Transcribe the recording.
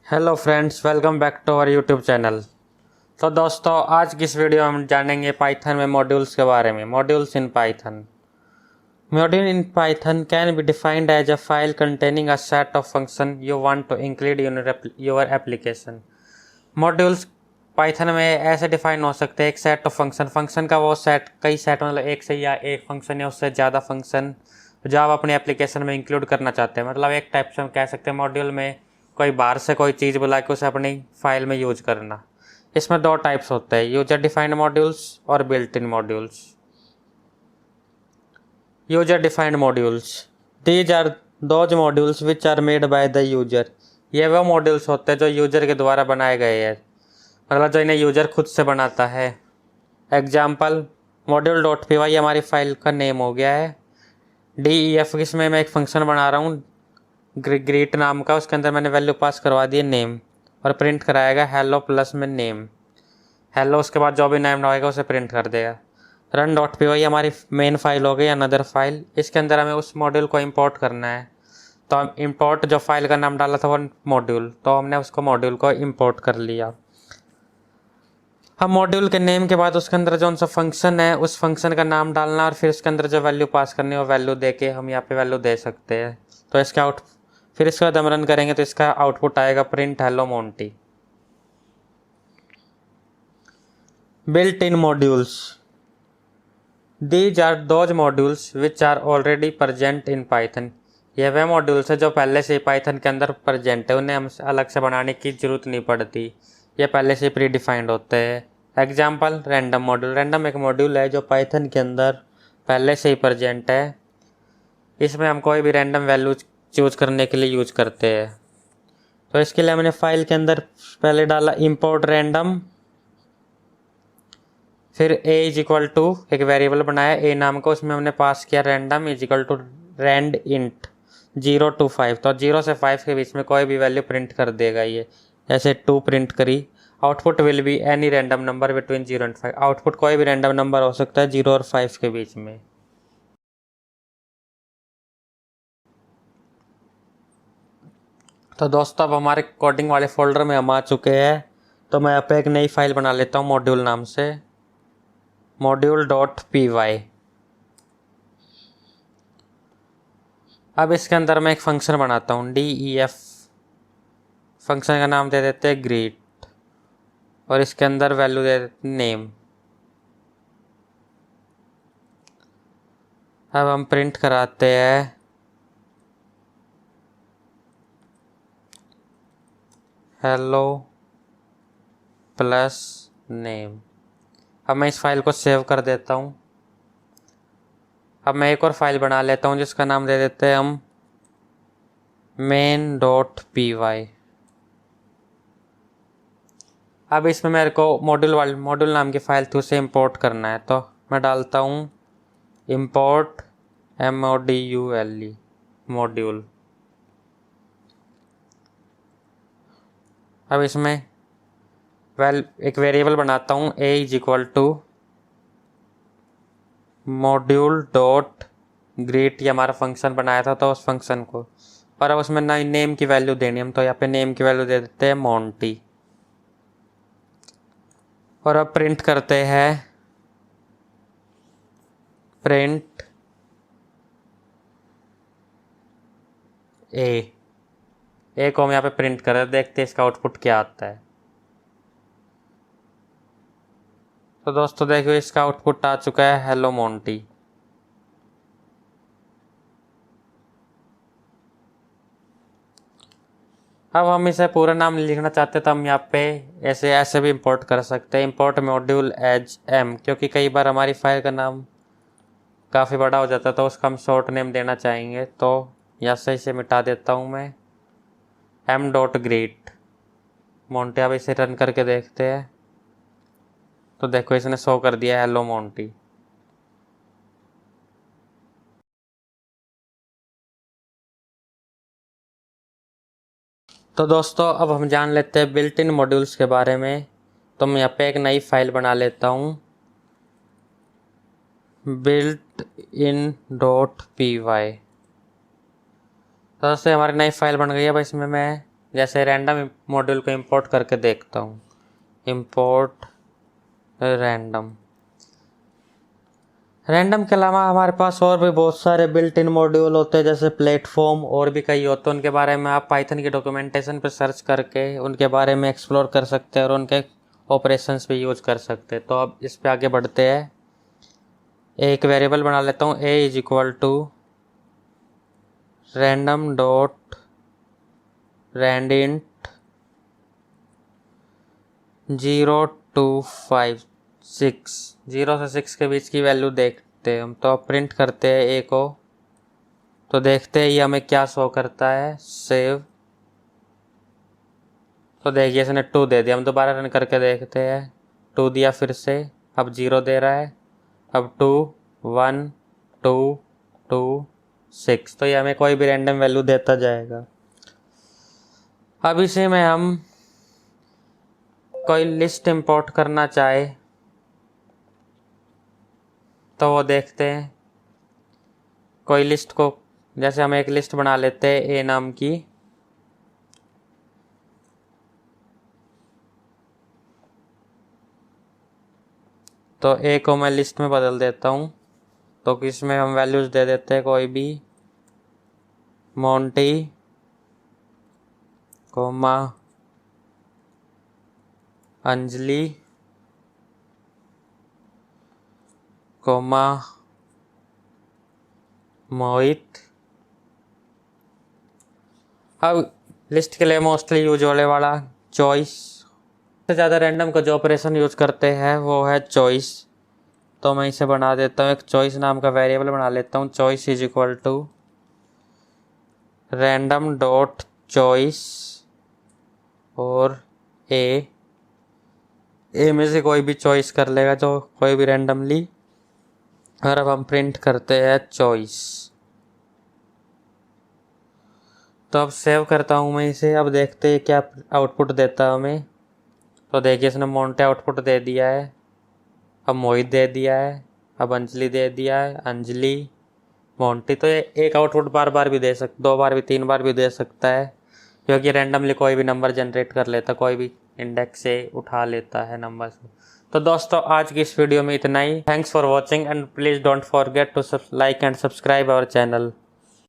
Hello friends, welcome back to our YouTube channel. तो दोस्तों, आज की इस वीडियो में हम जानेंगे पाइथन में मॉड्यूल्स के बारे में। Modules in Python. Module in Python can be defined as a file containing a set of function you want to include in your application. Modules Python में ऐसे डिफाइन हो सकते हैं, एक सेट ऑफ फंक्शन का वो सेट, कई set मतलब एक से या एक फंक्शन या उससे ज़्यादा फंक्शन जो आप अपनी एप्लीकेशन में इंक्लूड करना चाहते हैं। मतलब एक टाइप से हम कह सकते हैं मॉड्यूल में कोई बाहर से कोई चीज़ बुला के उसे अपनी फाइल में यूज करना। इसमें दो टाइप्स होते हैं, यूजर डिफाइंड मॉड्यूल्स और built in modules. User defined modules, these are those modules which are made by the user. ये वो मॉड्यूल्स होते हैं जो यूजर के द्वारा बनाए गए हैं, मतलब जो इन्हें यूजर खुद से बनाता है। Example, module dot P Y हमारी फाइल का नेम हो गया है। डी ई एफ, इसमें मैं एक फंक्शन बना रहा हूँ ग्रीट नाम का, उसके अंदर मैंने वैल्यू पास करवा दी नेम और प्रिंट कराएगा हेलो प्लस में नेम। हेलो उसके बाद जो भी नेम आएगा उसे प्रिंट कर देगा। रन डॉट पी वाई हमारी मेन फाइल हो गई, अनदर फाइल। इसके अंदर हमें उस मॉड्यूल को इंपोर्ट करना है, तो हम इंपोर्ट जो फाइल का नाम डाला था वो मॉड्यूल, तो हमने उसको मॉड्यूल को इंपोर्ट कर लिया। हम मॉड्यूल के नेम के बाद उसके अंदर जो सा फंक्शन है उस फंक्शन का नाम डालना और फिर उसके अंदर जो वैल्यू पास करनी है वो वैल्यू दे के हम यहाँ पे वैल्यू दे सकते हैं। तो इसका फिर इसके बाद हम रन करेंगे तो इसका आउटपुट आएगा print hello Monty. Built in modules, these are those modules which are already present in Python. ये वह मॉड्यूल्स है जो पहले से ही पाइथन के अंदर प्रेजेंट है, उन्हें हम अलग से बनाने की जरूरत नहीं पड़ती, ये पहले से प्री डिफाइंड होते हैं। Example, random module. रैंडम एक मॉड्यूल है जो पाइथन के अंदर पहले से ही प्रेजेंट है, इसमें हम कोई भी रैंडम वैल्यू चूज करने के लिए यूज करते हैं। तो इसके लिए हमने फाइल के अंदर पहले डाला इंपोर्ट रैंडम, फिर a इज इक्वल टू एक वेरिएबल बनाया a नाम का, उसमें हमने पास किया random is equal to randint 0 to 5। तो 0 से 5 के बीच में कोई भी वैल्यू प्रिंट कर देगा ये। ऐसे 2 प्रिंट करी, output will be any random number between 0 and 5। Output कोई भी रैंडम नंबर हो सकता है 0 और 5 के बीच में। तो दोस्तों, अब हमारे कोडिंग वाले फोल्डर में हम आ चुके हैं, तो मैं यहाँ पे एक नई फाइल बना लेता हूँ मॉड्यूल नाम से, मॉड्यूल डॉट पी वाई। अब इसके अंदर मैं एक फंक्शन बनाता हूँ डी ई एफ, फंक्शन का नाम दे देते हैं ग्रीट और इसके अंदर वैल्यू दे देते नेम। अब हम प्रिंट कराते हैं हेलो प्लस नेम। अब मैं इस फाइल को सेव कर देता हूँ। अब मैं एक और फाइल बना लेता हूँ जिसका नाम दे देते हैं हम मेन डॉट पी वाई। अब इसमें मेरे को मॉड्यूल नाम की फाइल थी, उसे इंपोर्ट करना है, तो मैं डालता हूँ इंपोर्ट MODULE मॉड्यूल। अब इसमें एक वेरिएबल बनाता हूँ a is equal to module dot greet, ये हमारा फंक्शन बनाया था तो उस फंक्शन को, पर अब उसमें ना नेम की वैल्यू देनी हम, तो यहाँ पे नेम की वैल्यू दे देते हैं मोंटी। और अब प्रिंट करते हैं प्रिंट ए को हम यहाँ पे प्रिंट कर रहे हैं, देखते हैं इसका आउटपुट क्या आता है। तो दोस्तों देखिए, इसका आउटपुट आ चुका है हेलो मोंटी। अब हम इसे पूरा नाम लिखना चाहते हैं तो हम यहाँ पे ऐसे भी इंपोर्ट कर सकते हैं, इंपोर्ट मॉड्यूल एज एम, क्योंकि कई बार हमारी फाइल का नाम काफ़ी बड़ा हो जाता है तो उसका हम शॉर्ट नेम देना चाहेंगे, तो यहाँ से इसे मिटा देता हूँ मैं m डॉट ग्रीट मोंटी। अब इसे रन करके देखते हैं तो देखो इसने शो कर दिया हेलो मोंटी। तो दोस्तों, अब हम जान लेते हैं बिल्ट इन मॉड्यूल्स के बारे में। तो मैं यहाँ पे एक नई फाइल बना लेता हूँ built in dot P Y. तो दोस्तों हमारी नई फाइल बन गई है। अब इसमें मैं जैसे रैंडम मॉड्यूल को इंपोर्ट करके देखता हूँ। Import random. रैंडम के अलावा हमारे पास और भी बहुत सारे बिल्ट इन मॉड्यूल होते हैं, जैसे प्लेटफॉर्म और भी कई होते हैं। उनके बारे में आप पाइथन की डॉक्यूमेंटेशन पर सर्च करके उनके बारे में एक्सप्लोर कर सकते हैं और उनके ऑपरेशंस भी यूज कर सकते हैं। तो अब इस पे आगे बढ़ते हैं। एक वेरिएबल बना लेता हूँ, a is equal to random dot randint 0 to 5 6 0 से 6 के बीच की वैल्यू देखते हैं हम। तो अब प्रिंट करते हैं ए को, तो देखते हैं ये हमें क्या शो करता है। सेव। तो देखिए इसने 2 दे दिया। हम दोबारा रन करके देखते हैं। 2 दिया फिर से, अब 0 दे रहा है। अब 2 1 2 2 6। तो ये हमें कोई भी रैंडम वैल्यू देता जाएगा। अब इसी में हम कोई लिस्ट इंपोर्ट करना चाहे तो वो देखते हैं। कोई लिस्ट को, जैसे हम एक लिस्ट बना लेते हैं ए नाम की। तो ए को मैं लिस्ट में बदल देता हूँ। तो किसमें हम वैल्यूज दे देते हैं कोई भी, मोंटी कोमा अंजलि कोमा मोहित। अब लिस्ट के लिए मोस्टली यूज होने वाला चॉइस। सबसे ज़्यादा रैंडम का जो ऑपरेशन यूज करते हैं वो है चॉइस। तो मैं इसे बना देता हूँ, एक चॉइस नाम का वेरिएबल बना लेता हूँ। Choice is equal to random dot choice और ए में से कोई भी चॉइस कर लेगा, जो कोई भी रैंडमली। और अब हम प्रिंट करते हैं चॉइस। तो अब सेव करता हूँ मैं इसे। अब देखते हैं क्या आउटपुट देता है हमें। तो देखिए इसने मोंटे आउटपुट दे दिया है, अब मोहित दे दिया है, अब अंजलि दे दिया है, अंजलि मोंटी। तो ये एक आउटपुट बार बार भी दे सकता, 2 बार भी 3 बार भी दे सकता है, क्योंकि रैंडमली कोई भी नंबर जनरेट कर लेता, कोई भी इंडेक्स से उठा लेता है नंबर। तो दोस्तों आज की इस वीडियो में इतना ही। Thanks for watching and please don't forget to like and subscribe our channel.